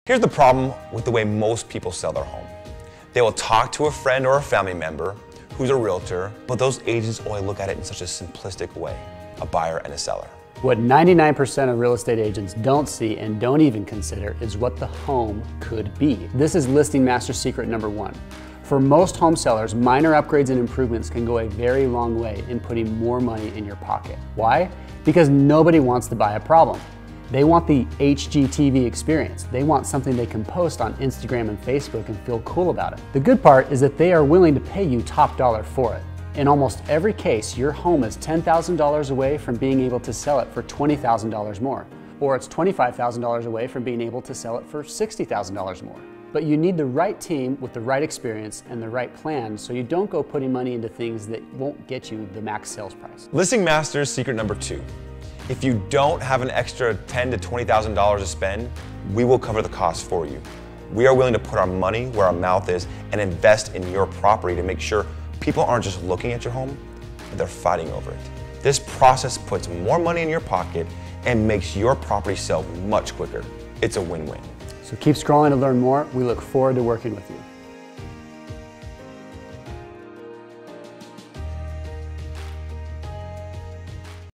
Here's the problem with the way most people sell their home. They will talk to a friend or a family member who's a realtor, but those agents only look at it in such a simplistic way, a buyer and a seller. What 99% of real estate agents don't see and don't even consider is what the home could be. This is listing master secret number 1. For most home sellers, minor upgrades and improvements can go a very long way in putting more money in your pocket. Why? Because nobody wants to buy a problem. They want the HGTV experience. They want something they can post on Instagram and Facebook and feel cool about it. The good part is that they are willing to pay you top dollar for it. In almost every case, your home is $10,000 away from being able to sell it for $20,000 more, or it's $25,000 away from being able to sell it for $60,000 more. But you need the right team with the right experience and the right plan so you don't go putting money into things that won't get you the max sales price. Listing Masters secret number 2. If you don't have an extra $10,000 to $20,000 to spend, we will cover the cost for you. We are willing to put our money where our mouth is and invest in your property to make sure people aren't just looking at your home, but they're fighting over it. This process puts more money in your pocket and makes your property sell much quicker. It's a win-win. So keep scrolling to learn more. We look forward to working with you.